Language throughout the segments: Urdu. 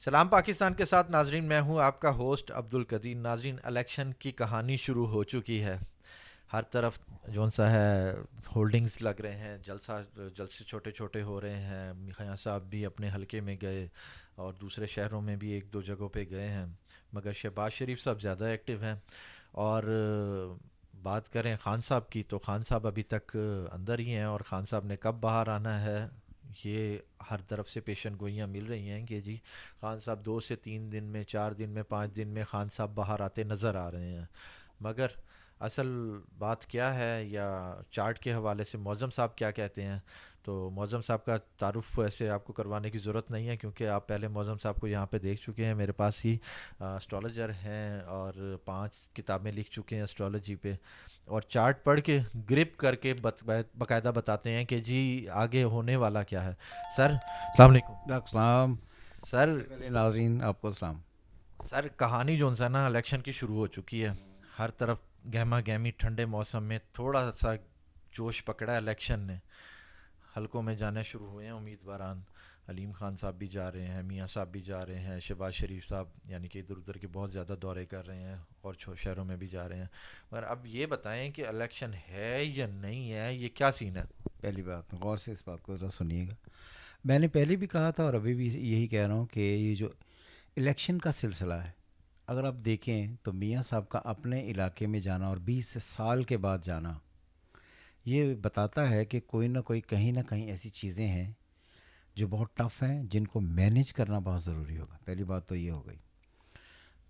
سلام پاکستان کے ساتھ ناظرین، میں ہوں آپ کا ہوسٹ عبد القدیر۔ ناظرین، الیکشن کی کہانی شروع ہو چکی ہے۔ ہر طرف جون سا ہے ہولڈنگز لگ رہے ہیں، جلسے چھوٹے چھوٹے ہو رہے ہیں۔ میاں صاحب بھی اپنے حلقے میں گئے اور دوسرے شہروں میں بھی ایک دو جگہوں پہ گئے ہیں، مگر شہباز شریف صاحب زیادہ ایکٹیو ہیں۔ اور بات کریں خان صاحب کی تو خان صاحب ابھی تک اندر ہی ہیں، اور خان صاحب نے کب باہر آنا ہے یہ ہر طرف سے پیشن گوئیاں مل رہی ہیں کہ جی خان صاحب 2 سے 3 دن میں، 4 دن میں، 5 دن میں خان صاحب باہر آتے نظر آ رہے ہیں۔ مگر اصل بات کیا ہے، یا چارٹ کے حوالے سے معظم صاحب کیا کہتے ہیں؟ تو معظم صاحب کا تعارف ایسے آپ کو کروانے کی ضرورت نہیں ہے، کیونکہ آپ پہلے معظم صاحب کو یہاں پہ دیکھ چکے ہیں۔ میرے پاس ہی اسٹرالوجر ہیں اور 5 کتابیں لکھ چکے ہیں اسٹرالوجی پہ، اور چارٹ پڑھ کے گرپ کر کے باقاعدہ بتاتے ہیں کہ جی آگے ہونے والا کیا ہے۔ سر السلام علیکم۔ ڈاکٹر السلام، سر سب سے پہلے ناظرین آپ کو السلام۔ سر کہانی جو ہے نا الیکشن کی شروع ہو چکی ہے۔ ہر طرف گہما گہمی، ٹھنڈے موسم میں تھوڑا سا جوش پکڑا ہے الیکشن نے۔ حلقوں میں جانے شروع ہوئے ہیں امیدواران۔ علیم خان صاحب بھی جا رہے ہیں، میاں صاحب بھی جا رہے ہیں، شہباز شریف صاحب یعنی کہ ادھر ادھر کے بہت زیادہ دورے کر رہے ہیں، اور شہروں میں بھی جا رہے ہیں۔ مگر اب یہ بتائیں کہ الیکشن ہے یا نہیں ہے، یہ کیا سین ہے؟ پہلی بات غور سے اس بات کو ذرا سنیے گا۔ میں نے پہلے بھی کہا تھا اور ابھی بھی یہی کہہ رہا ہوں کہ یہ جو الیکشن کا سلسلہ ہے، اگر آپ دیکھیں تو میاں صاحب کا اپنے علاقے میں جانا اور 20 سال کے بعد جانا، یہ بتاتا ہے کہ کوئی نہ کہیں ایسی چیزیں ہیں جو بہت ٹف ہیں، جن کو مینیج کرنا بہت ضروری ہوگا۔ پہلی بات تو یہ ہو گئی۔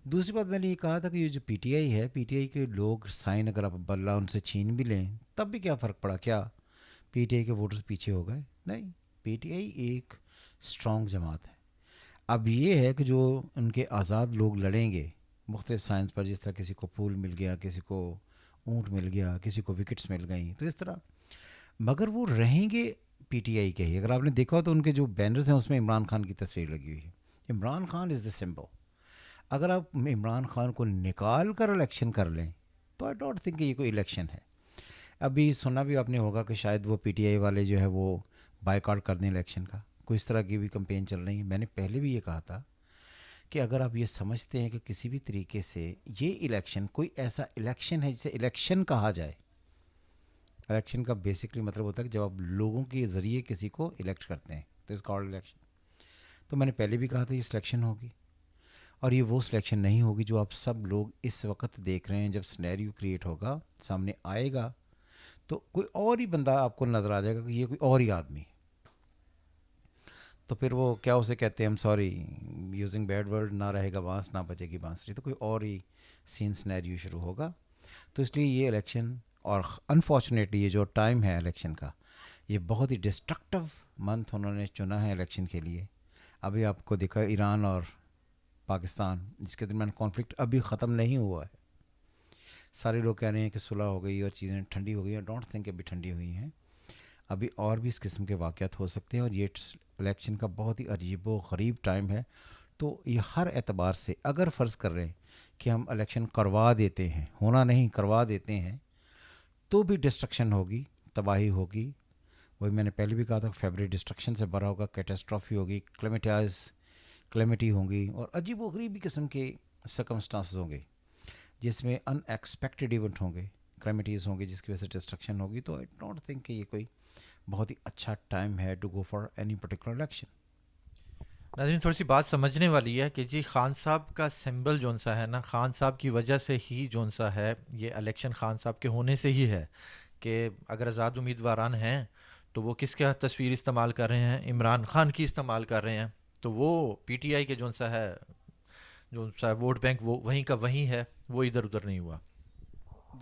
دوسری بات میں نے یہ کہا تھا کہ یہ جو پی ٹی آئی ہے، پی ٹی آئی کے لوگ سائن اگر آپ بلّہ ان سے چھین بھی لیں تب بھی کیا فرق پڑا؟ کیا پی ٹی آئی کے ووٹرز پیچھے ہو گئے؟ نہیں، پی ٹی آئی ایک اسٹرانگ جماعت ہے۔ اب یہ ہے کہ جو ان کے آزاد لوگ لڑیں گے مختلف سائنس پر، جس طرح کسی کو پھول مل گیا، کسی کو اونٹ مل گیا، کسی کو وکٹس مل گئیں، تو اس طرح، مگر وہ رہیں گے پی ٹی آئی کے ہی۔ اگر آپ نے دیکھا ہو تو ان کے جو بینرز ہیں اس میں عمران خان کی تصویر لگی ہوئی ہے۔ عمران خان از دا سمبل۔ اگر آپ عمران خان کو نکال کر الیکشن کر لیں تو آئی ڈونٹ تھنک کہ یہ کوئی الیکشن ہے۔ ابھی سنا بھی آپ نے ہوگا کہ شاید وہ پی ٹی آئی والے جو ہے وہ بائیکاٹ کر دیں الیکشن کا، کوئی اس طرح کی بھی کمپین چل رہی ہے۔ میں نے پہلے بھی یہ کہا تھا کہ اگر آپ یہ سمجھتے ہیں کہ کسی بھی طریقے سے یہ الیکشن کوئی ایسا الیکشن ہے جسے الیکشن کہا جائے، الیکشن کا بیسکلی مطلب ہوتا ہے کہ جب آپ لوگوں کے ذریعے کسی کو الیکٹ کرتے ہیں تو اس کالڈ الیکشن۔ تو میں نے پہلے بھی کہا تھا یہ سلیکشن ہوگی، اور یہ وہ سلیکشن نہیں ہوگی جو آپ سب لوگ اس وقت دیکھ رہے ہیں۔ جب سنیریو کریٹ ہوگا، سامنے آئے گا، تو کوئی اور ہی بندہ آپ کو نظر آ جائے گا کہ یہ کوئی اور ہی آدمی ہے۔ تو پھر وہ کیا اسے کہتے ہیں، ہم سوری یوزنگ بیڈ ورڈ، نہ رہے گا بانس نہ بجے گی بانسری، تو کوئی اور ہی سین سنیریو شروع ہوگا۔ تو اس لیے یہ الیکشن، اور انفارچونیٹلی یہ جو ٹائم ہے الیکشن کا، یہ بہت ہی ڈسٹرکٹیو منتھ انہوں نے چنا ہے الیکشن کے لیے۔ ابھی آپ کو دیکھا ایران اور پاکستان جس کے درمیان کانفلکٹ ابھی ختم نہیں ہوا ہے، سارے لوگ کہہ رہے ہیں کہ صلح ہو گئی اور چیزیں ٹھنڈی ہو گئی ہیں۔ ڈونٹ تھنک ابھی ٹھنڈی ہوئی ہیں، ابھی اور بھی اس قسم کے واقعات ہو سکتے ہیں، اور یہ الیکشن کا بہت ہی عجیب و غریب ٹائم ہے۔ تو یہ ہر اعتبار سے اگر فرض کر رہے ہیں کہ ہم الیکشن کروا دیتے ہیں، ہونا نہیں کروا دیتے ہیں، تو بھی ڈسٹرکشن ہوگی، تباہی ہوگی۔ وہی میں نے پہلے بھی کہا تھا، فیبرری ڈسٹرکشن سے بھرا ہوگا، کیٹاسٹرافی ہوگی، کلیمٹی ہوں گی، اور عجیب و غریبی قسم کے سرکمسٹانسز ہوں گے جس میں ان ایکسپیکٹڈ ایونٹ ہوں گے، کلیمٹیز ہوں گی جس کی وجہ سے ڈسٹرکشن ہوگی۔ تو آئی ڈونٹ تھنک کہ یہ کوئی بہت ہی اچھا ٹائم ہے to go for any particular election. ناظرین، تھوڑی سی بات سمجھنے والی ہے کہ جی خان صاحب کا سمبل جون سا ہے نا، خان صاحب کی وجہ سے ہی جون سا ہے یہ الیکشن، خان صاحب کے ہونے سے ہی ہے کہ اگر آزاد امیدواران ہیں تو وہ کس کا تصویر استعمال کر رہے ہیں؟ عمران خان کی استعمال کر رہے ہیں۔ تو وہ پی ٹی آئی کے جون سا ہے، جون سا ووٹ بینک وہ وہیں کا وہیں ہے، وہ ادھر ادھر نہیں ہوا۔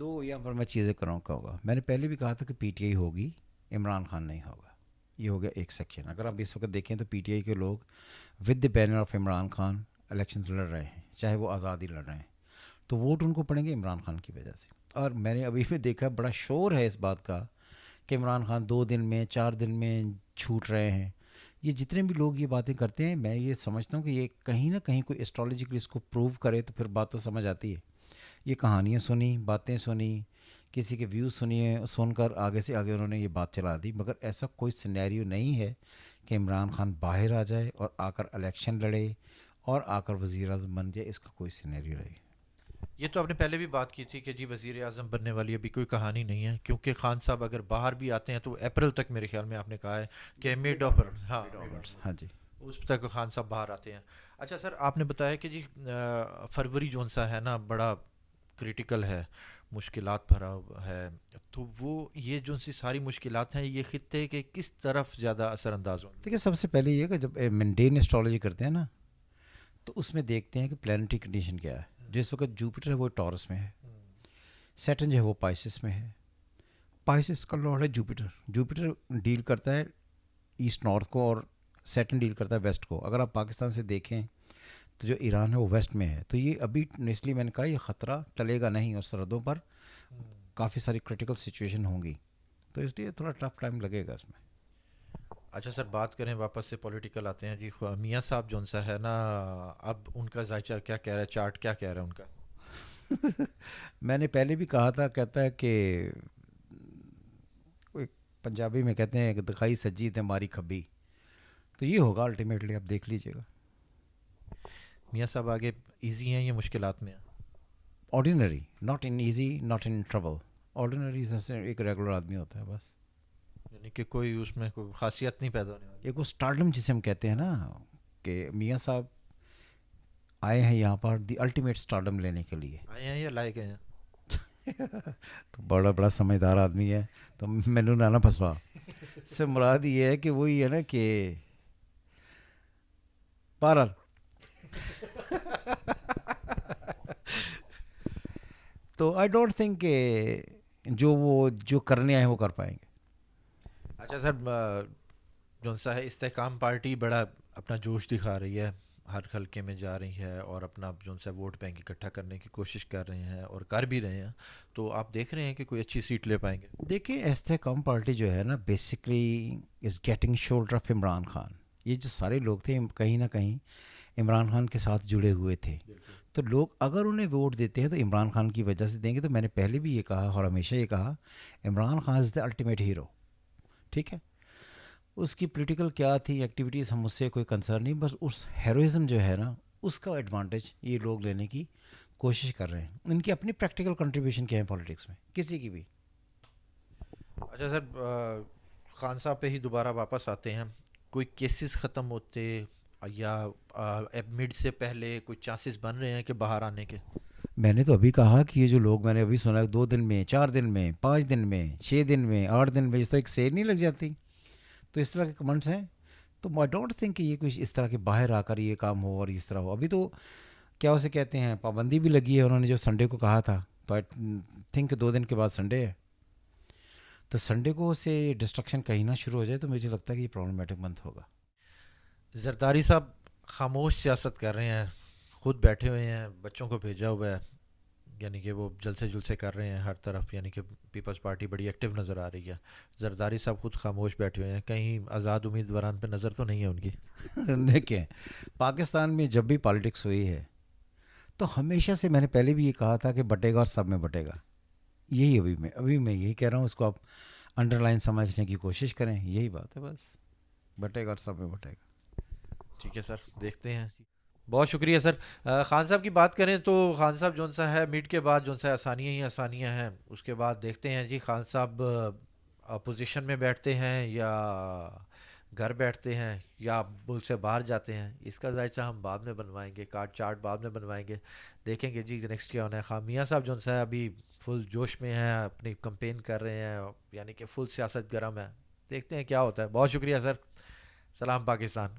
دو یہاں پر میں چیزیں کراؤں کہوں، میں نے پہلے بھی کہا تھا کہ پی ٹی آئی ہوگی، عمران خان نہیں ہوگا۔ یہ ہو گیا ایک سیکشن۔ اگر آپ اس وقت دیکھیں تو پی ٹی آئی کے لوگ with the banner of Imran Khan election لڑ رہے ہیں، چاہے وہ آزاد ہی لڑ رہے ہیں، تو ووٹ ان کو پڑیں گے عمران خان کی وجہ سے۔ اور میں نے ابھی بھی دیکھا بڑا شور ہے اس بات کا کہ عمران خان 2 دن میں 4 دن میں چھوٹ رہے ہیں۔ یہ جتنے بھی لوگ یہ باتیں کرتے ہیں، میں یہ سمجھتا ہوں کہ یہ کہیں نہ کہیں کوئی اسٹرالوجیکلی اس کو پروو کرے تو پھر بات تو سمجھ آتی ہے۔ یہ کہانیاں سنی، باتیں سنی، کسی کے ویوز سنیے، سن کر آگے سے آگے انہوں نے یہ بات چلا دی، مگر ایسا کوئی سینیریو نہیں ہے کہ عمران خان باہر آ جائے اور آ کر الیکشن لڑے اور آ کر وزیر اعظم بن جائے، اس کا کوئی سینیریو نہیں. یہ تو آپ نے پہلے بھی بات کی تھی کہ جی وزیر اعظم بننے والی ابھی کوئی کہانی نہیں ہے، کیونکہ خان صاحب اگر باہر بھی آتے ہیں تو اپریل تک میرے خیال میں آپ نے کہا ہے کہ مڈ آف، ہاں ہاں جی. اس تک خان صاحب باہر آتے ہیں. اچھا سر، آپ نے بتایا کہ جی فروری جون سا ہے نا بڑا کریٹیکل ہے، مشکلات بھرا ہے، تو وہ یہ جو سی ساری مشکلات ہیں یہ خطے کے کس طرف زیادہ اثر انداز ہوں گی؟ دیکھیے سب سے پہلے یہ کہ جب منڈین اسٹرالوجی کرتے ہیں نا، تو اس میں دیکھتے ہیں کہ پلانٹری کنڈیشن کیا ہے. جس وقت جوپیٹر ہے وہ ٹورس میں ہے، سیٹرن جو ہے وہ پائسس میں ہے. پائسس کا لارڈ ہے جوپیٹر. جوپیٹر ڈیل کرتا ہے ایسٹ نارتھ کو، اور سیٹرن ڈیل کرتا ہے ویسٹ کو. اگر آپ پاکستان سے دیکھیں تو جو ایران ہے وہ ویسٹ میں ہے. تو یہ ابھی اس لیے میں نے کہا یہ خطرہ ٹلے گا نہیں، اور سرحدوں پر کافی ساری کرٹیکل سچویشن ہوں گی، تو اس لیے تھوڑا ٹف ٹائم لگے گا اس میں. اچھا سر، بات کریں واپس سے پولیٹیکل آتے ہیں جی. میاں صاحب جون سا ہے نا، اب ان کا ذائچہ کیا کہہ رہا ہے، چارٹ کیا کہہ رہا ہے ان کا؟ میں نے پہلے بھی کہا تھا، کہتا ہے کہ کوئی پنجابی میں کہتے ہیں کہ دکھائی سجی تے ماری کھبی. تو یہ ہوگا الٹیمیٹلی، آپ دیکھ لیجئے گا. میاں صاحب آگے ایزی ہیں یا مشکلات میں ہیں؟ Ordinary, not in easy, not in trouble. Ordinary سے ایک ریگولر آدمی ہوتا ہے بس. یعنی کہ کوئی اس میں کوئی خاصیت نہیں پیدا ہونے والی؟ ایک وہ اسٹارڈم جسے ہم کہتے ہیں نا، کہ میاں صاحب آئے ہیں یہاں پر دی الٹیمیٹ اسٹارڈم لینے کے لیے. آئے ہیں یا لائے گئے ہیں؟ تو بڑا بڑا سمجھدار آدمی ہے، تو مینو نہ پھنسوا. اس سے مراد یہ ہے کہ وہی ہے نا کہ بہرحال تو آئی ڈونٹ تھنک کہ جو کرنے آئے وہ کر پائیں گے. اچھا سر، جون سا ہے استحکام پارٹی بڑا اپنا جوش دکھا رہی ہے، ہر حلقے میں جا رہی ہے اور اپنا جون سا ووٹ بینک اکٹھا کرنے کی کوشش کر رہے ہیں اور کر بھی رہے ہیں، تو آپ دیکھ رہے ہیں کہ کوئی اچھی سیٹ لے پائیں گے؟ دیکھیں استحکام پارٹی جو ہے نا basically is getting shoulder of Imran Khan. یہ جو سارے لوگ تھے کہیں نہ کہیں عمران خان کے ساتھ جڑے ہوئے تھے. تو لوگ اگر انہیں ووٹ دیتے ہیں تو عمران خان کی وجہ سے دیں گے. تو میں نے پہلے بھی یہ کہا اور ہمیشہ یہ کہا، عمران خان از دا الٹیمیٹ ہیرو. ٹھیک ہے، اس کی پولیٹیکل کیا تھی ایکٹیویٹیز ہم اس سے کوئی کنسرن نہیں، بس اس ہیروئزم جو ہے نا اس کا ایڈوانٹیج یہ لوگ لینے کی کوشش کر رہے ہیں. ان کی اپنی پریکٹیکل کنٹریبیوشن کیا ہے پالیٹکس میں، کسی کی بھی. اچھا سر، خان صاحب پہ ہی دوبارہ واپس آتے ہیں. کوئی کیسز ختم ہوتے یا مڈ سے پہلے کوئی چانسز بن رہے ہیں کہ باہر آنے کے؟ میں نے تو ابھی کہا کہ یہ جو لوگ میں نے ابھی سنا 2 دن میں، 4 دن میں، 5 دن میں، 6 دن میں، 8 دن میں، جس طرح ایک سیل نہیں لگ جاتی، تو اس طرح کے کمنٹس ہیں. تو آئی ڈونٹ تھنک کہ یہ کچھ اس طرح کے باہر آ کر یہ کام ہو اور اس طرح ہو. ابھی تو کیا اسے کہتے ہیں، پابندی بھی لگی ہے انہوں نے جو سنڈے کو کہا تھا. تو آئی تھنک 2 دن کے بعد سنڈے ہے، تو سنڈے کو سے ڈسٹرکشن کہیں نہ شروع ہو جائے تو مجھے لگتا ہے کہ یہ پرابلمٹک بند ہوگا. زرداری صاحب خاموش سیاست کر رہے ہیں، خود بیٹھے ہوئے ہیں، بچوں کو بھیجا ہوا ہے، یعنی کہ وہ جلسے جلسے کر رہے ہیں ہر طرف، یعنی کہ پیپلز پارٹی بڑی ایکٹیو نظر آ رہی ہے. زرداری صاحب خود خاموش بیٹھے ہوئے ہیں، کہیں آزاد امیدواران پہ نظر تو نہیں ہے ان کی؟ دیکھیں پاکستان میں جب بھی پالیٹکس ہوئی ہے تو ہمیشہ سے میں نے پہلے بھی یہ کہا تھا کہ بٹے گا اور سب میں بٹے گا. یہی ابھی میں یہی کہہ رہا ہوں، اس کو آپ انڈر لائن سمجھنے کی کوشش کریں. یہی بات ہے بس، بٹے گا اور سب میں بٹے گا. ٹھیک ہے سر، دیکھتے ہیں. بہت شکریہ سر. خان صاحب کی بات کریں تو خان صاحب جون سا ہے میٹ کے بعد جون سا آسانیاں ہی آسانیاں ہیں. اس کے بعد دیکھتے ہیں جی خان صاحب اپوزیشن میں بیٹھتے ہیں یا گھر بیٹھتے ہیں یا ملک سے باہر جاتے ہیں. اس کا ذائچہ ہم بعد میں بنوائیں گے، کارڈ چارٹ بعد میں بنوائیں گے. دیکھیں گے جی نیکسٹ کیا ہونا ہے. خان میاں صاحب جون سا ہے ابھی فل جوش میں ہیں، اپنی کمپین کر رہے ہیں، یعنی کہ فل سیاست گرم ہے. دیکھتے ہیں کیا ہوتا ہے. بہت شکریہ سر. سلام پاکستان.